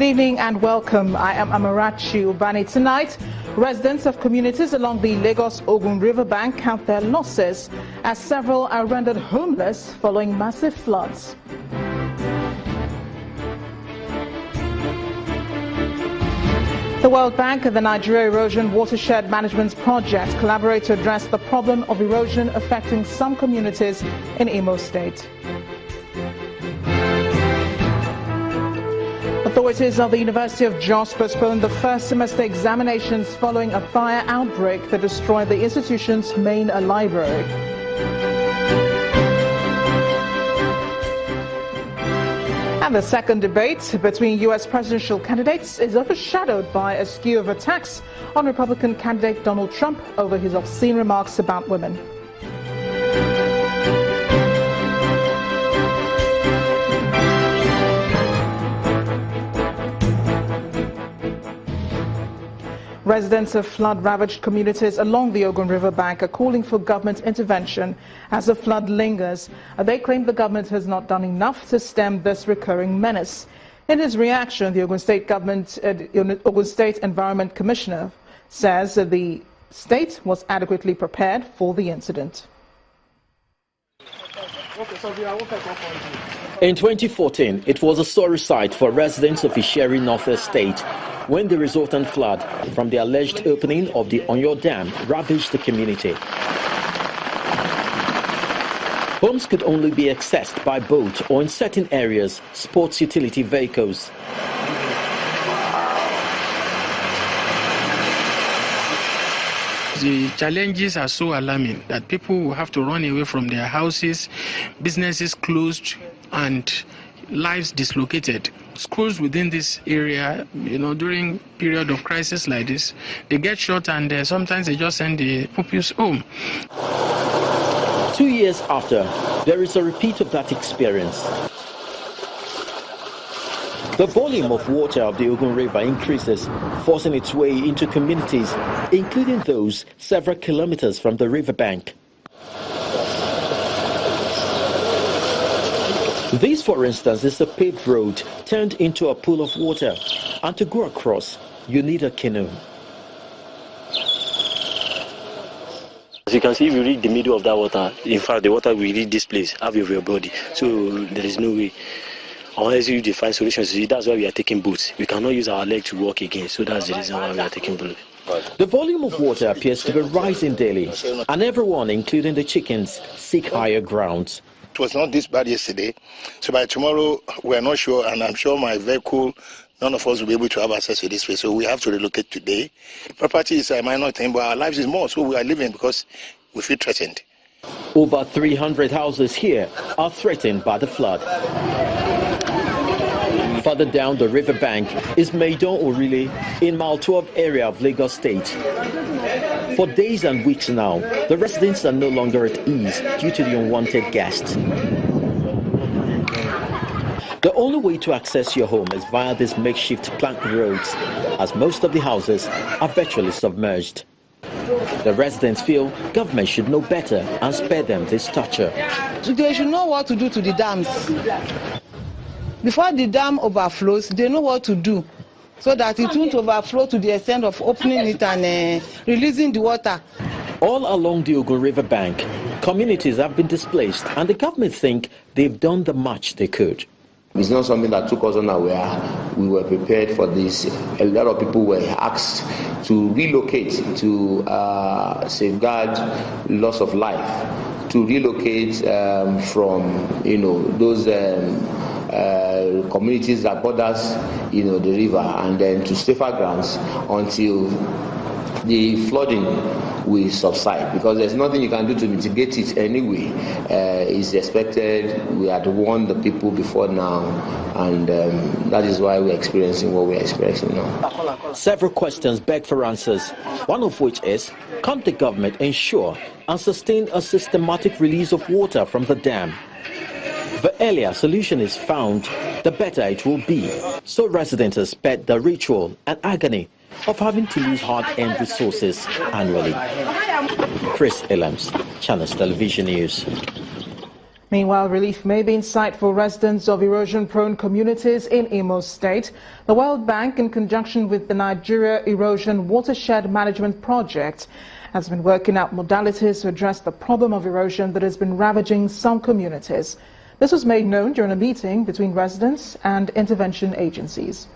Good evening and welcome. I am Amarachi Ubani. Tonight, residents of communities along the Lagos-Ogun riverbank count their losses as several are rendered homeless following massive floods. The World Bank and the Nigeria Erosion Watershed Management Project collaborate to address the problem of erosion affecting some communities in Imo State. Authorities of the University of Jos postponed the first semester examinations following a fire outbreak that destroyed the institution's main library. And the second debate between U.S. presidential candidates is overshadowed by a skew of attacks on Republican candidate Donald Trump over his obscene remarks about women. Residents of flood-ravaged communities along the Ogun River bank are calling for government intervention as the flood lingers. They claim the government has not done enough to stem this recurring menace. In his reaction, the Ogun State Environment Commissioner says that the state was adequately prepared for the incident. In 2014, it was a sorry sight for residents of Isheri North-East State when the resultant flood from the alleged opening of the Onyo Dam ravaged the community. Homes could only be accessed by boat or in certain areas, sports utility vehicles. The challenges are so alarming that people will have to run away from their houses, businesses closed, and lives dislocated. Schools within this area, during period of crisis like this, they get short and sometimes they just send the pupils home. 2 years after, there is a repeat of that experience. The volume of water of the Ogun River increases, forcing its way into communities, including those several kilometers from the riverbank. This, for instance, is a paved road turned into a pool of water, and to go across, you need a canoe. As you can see, if you reach the middle of that water, in fact, the water will reach this place, half of your body, so there is no way. Unless you define solutions, that's why we are taking boats. We cannot use our leg to walk again, so that's the reason why we are taking boats. The volume of water appears to be rising daily, and everyone, including the chickens, seek higher grounds. It was not this bad yesterday, so by tomorrow we are not sure, and I'm sure my vehicle, none of us will be able to have access to this place, so we have to relocate today. Property is a minor thing, but our lives is more, so we are living because we feel threatened. Over 300 houses here are threatened by the flood. Further down the riverbank is Maidon Orile in Mile 12 area of Lagos State. For days and weeks now, the residents are no longer at ease due to the unwanted guests. The only way to access your home is via these makeshift plank roads, as most of the houses are virtually submerged. The residents feel government should know better and spare them this torture. They should know what to do to the dams. Before the dam overflows, they know what to do so that it won't overflow to the extent of opening it and releasing the water. All along the Ogun River bank, communities have been displaced, and the government think they've done the much they could. It's not something that took us unaware. We were prepared for this. A lot of people were asked to relocate to safeguard loss of life, to relocate from those communities that borders the river, and then to safer grounds until the flooding will subside, because there's nothing you can do to mitigate it anyway. It's expected. We had warned the people before now, and that is why we're experiencing what we're experiencing now. Several questions beg for answers, one of which is, can't the government ensure and sustain a systematic release of water from the dam? The earlier a solution is found, the better it will be, so residents expect the ritual and agony of having to lose hard-earned resources annually. Chris Elams, Channels Television News. Meanwhile, relief may be in sight for residents of erosion-prone communities in Imo State. The World Bank, in conjunction with the Nigeria Erosion Watershed Management Project, has been working out modalities to address the problem of erosion that has been ravaging some communities. This was made known during a meeting between residents and intervention agencies.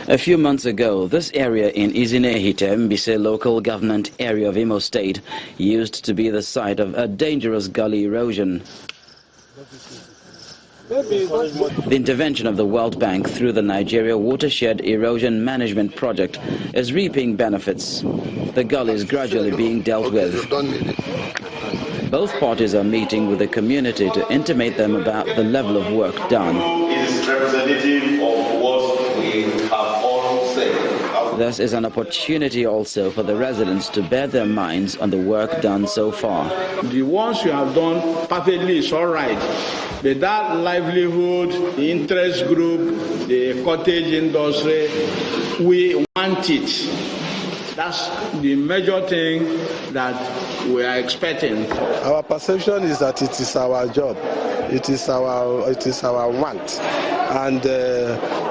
A few months ago, this area in Izinehite, Mbise local government area of Imo State, used to be the site of a dangerous gully erosion. The intervention of the World Bank through the Nigeria Watershed Erosion Management Project is reaping benefits. The gully is gradually being dealt with. Both parties are meeting with the community to intimate them about the level of work done. It is representative of what we have all said. This is an opportunity also for the residents to bear their minds on the work done so far. The ones you have done perfectly is all right, but that livelihood, the interest group, the cottage industry, we want it. That's the major thing that we are expecting. Our perception is that it is our job, it is our want, and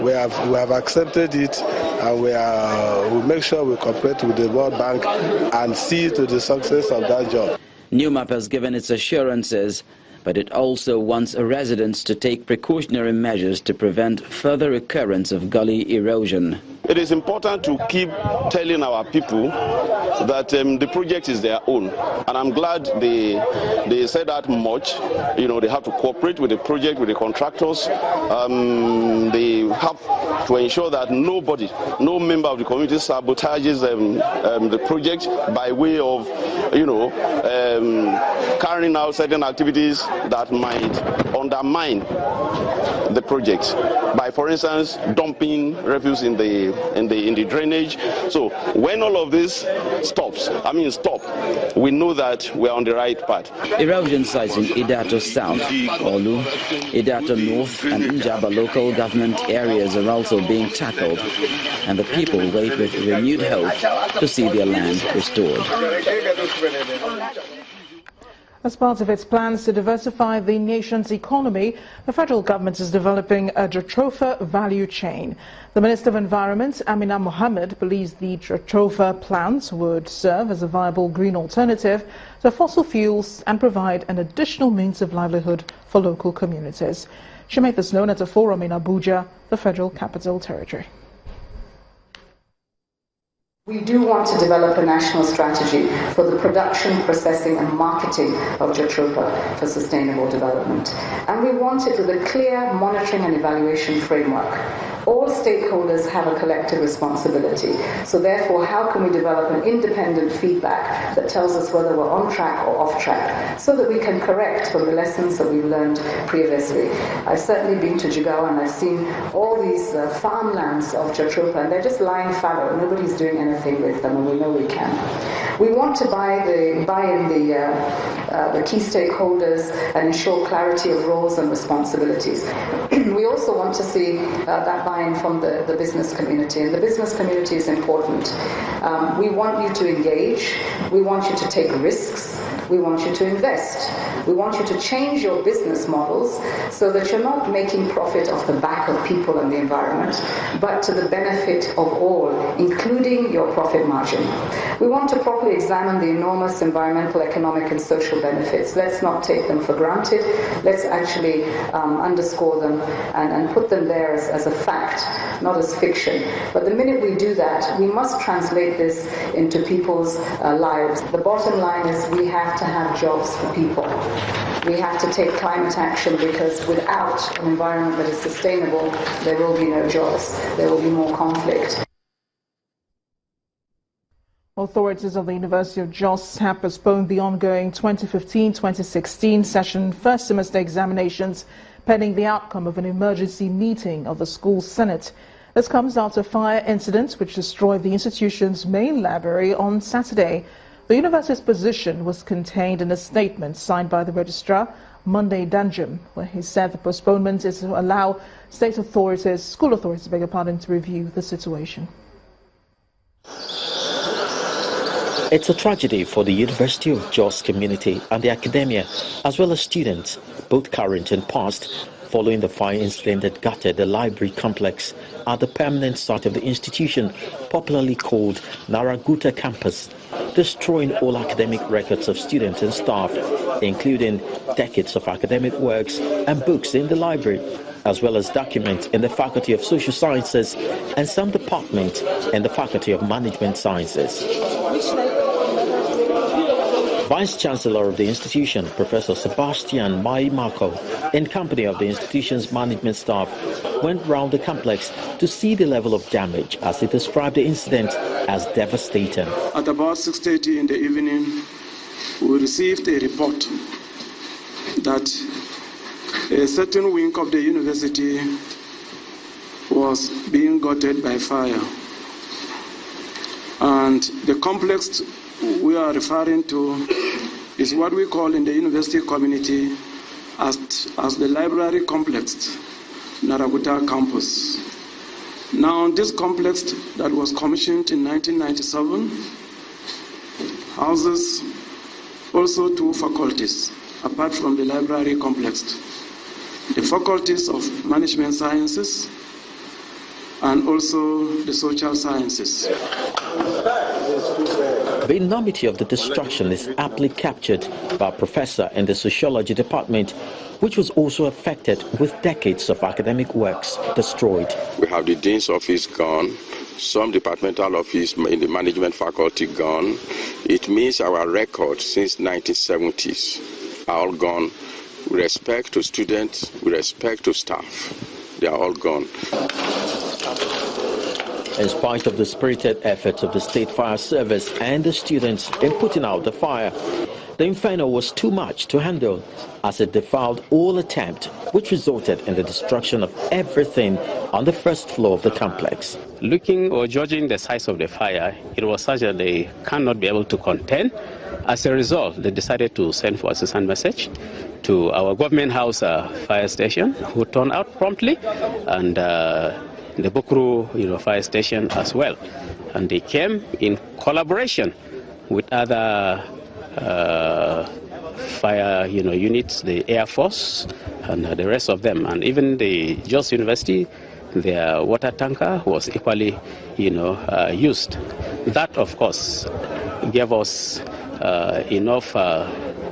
we have accepted it, and we make sure we cooperate with the World Bank and see to the success of that job. NUMAP has given its assurances, but it also wants residents to take precautionary measures to prevent further recurrence of gully erosion. It is important to keep telling our people that the project is their own, and I'm glad they said that much. You know, they have to cooperate with the project, with the contractors. They have to ensure that no member of the community sabotages the project by way of, carrying out certain activities that might undermine the project by, for instance, dumping refuse in the drainage. So when all of this stop, we know that we are on the right path. Erosion sites in Idato South, Olu, Idato North and Njaba local government areas are also being tackled, and the people wait with renewed hope to see their land restored. As part of its plans to diversify the nation's economy, the federal government is developing a jatropha value chain. The Minister of Environment, Amina Mohammed, believes the jatropha plants would serve as a viable green alternative to fossil fuels and provide an additional means of livelihood for local communities. She made this known at a forum in Abuja, the Federal Capital Territory. We do want to develop a national strategy for the production, processing and marketing of jatropha for sustainable development. And we want it with a clear monitoring and evaluation framework. All stakeholders have a collective responsibility. So therefore, how can we develop an independent feedback that tells us whether we're on track or off track, so that we can correct from the lessons that we've learned previously. I've certainly been to Jigawa and I've seen all these farmlands of jatropha, and they're just lying fallow. Nobody's doing anything with them, and we know we can. We want to buy in the key stakeholders and ensure clarity of roles and responsibilities. We also want to see that buy-in from the business community, and the business community is important. We want you to engage, we want you to take risks, we want you to invest. We want you to change your business models so that you're not making profit off the back of people and the environment, but to the benefit of all, including your profit margin. We want to properly examine the enormous environmental, economic and social benefits. Let's not take them for granted. Let's actually underscore them and put them there as a fact, not as fiction. But the minute we do that, we must translate this into people's lives. The bottom line is we have to have jobs for people. We have to take climate action, because without an environment that is sustainable, there will be no jobs. There will be more conflict. Authorities of the University of Jos have postponed the ongoing 2015-2016 session first semester examinations pending the outcome of an emergency meeting of the school senate. This comes after a fire incident which destroyed the institution's main library on Saturday. The university's position was contained in a statement signed by the registrar, Monday Danjum, where he said the postponement is to allow school authorities, to review the situation. It's a tragedy for the University of Jos community and the academia, as well as students, both current and past, following the fire incident that gutted the library complex at the permanent site of the institution, popularly called Naraguta campus, destroying all academic records of students and staff, including decades of academic works and books in the library, as well as documents in the Faculty of Social Sciences and some departments in the Faculty of Management Sciences. Vice-Chancellor of the institution, Professor Sebastian Maimako, in company of the institution's management staff, went round the complex to see the level of damage as he described the incident as devastating. At about 6:30 in the evening, we received a report that a certain wing of the university was being gutted by fire. And the complex we are referring to is what we call in the university community as the library complex, Naraguta campus. Now, this complex that was commissioned in 1997 houses also 2 faculties, apart from the library complex. The faculties of Management Sciences and also the Social Sciences. The enormity of the destruction is aptly captured by a professor in the Sociology department, which was also affected with decades of academic works destroyed. We have the Dean's office gone, some departmental office in the management faculty gone. It means our records since 1970s are all gone. With respect to students, with respect to staff, they are all gone. In spite of the spirited efforts of the State Fire Service and the students in putting out the fire, the inferno was too much to handle as it defiled all attempt, which resulted in the destruction of everything on the first floor of the complex. Looking or judging the size of the fire, it was such that they cannot be able to contain. As a result, they decided to send for assistance message to our government house fire station, who turned out promptly, and the Bukuru fire station as well. And they came in collaboration with other fire units, the Air Force and the rest of them. And even the Jos University, their water tanker was equally used. That, of course, gave us enough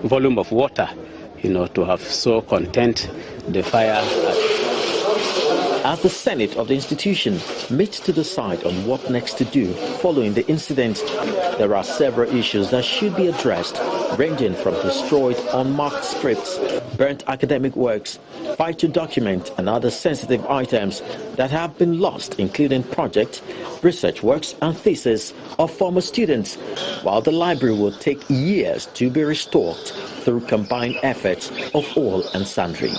volume of water to have so contained the fire. As the Senate of the institution meets to decide on what next to do following the incident, there are several issues that should be addressed, ranging from destroyed unmarked scripts, burnt academic works, vital documents and other sensitive items that have been lost, including project, research works and theses of former students, while the library will take years to be restored through combined efforts of all and sundry.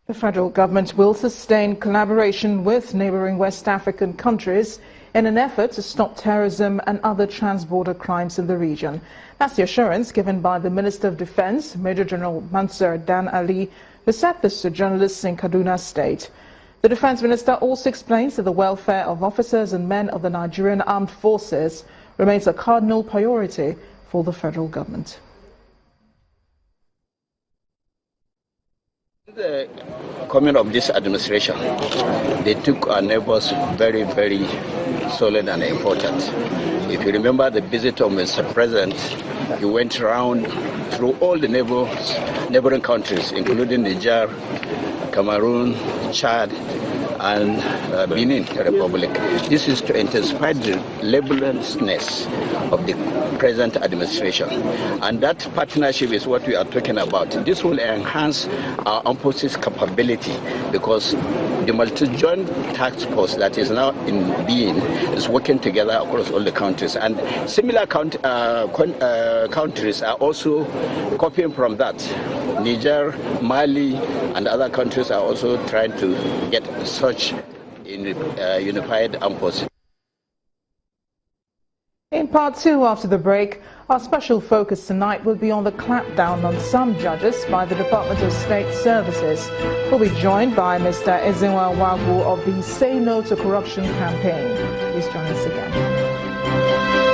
The federal government will sustain collaboration with neighboring West African countries in an effort to stop terrorism and other trans-border crimes in the region. That's the assurance given by the Minister of Defense, Major General Mansur Dan Ali, who said this to journalists in Kaduna State. The Defense Minister also explains that the welfare of officers and men of the Nigerian Armed Forces remains a cardinal priority for the federal government. The coming of this administration, they took our neighbors very, very solid and important. If you remember the visit of Mr. President, he went around through all the neighboring countries, including Niger, Cameroon, Chad, and Benin Republic. This is to intensify the laboriousness of the present administration. And that partnership is what we are talking about. This will enhance our armed forces capability because the multi-joint task force that is now in being is working together across all the countries. And similar countries are also copying from that. Niger, Mali, and other countries are also trying to get such unified armed forces. In part two, after the break, our special focus tonight will be on the clampdown on some judges by the Department of State Services. We'll be joined by Mr. Ezinwa Wagu of the Say No to Corruption campaign. Please join us again.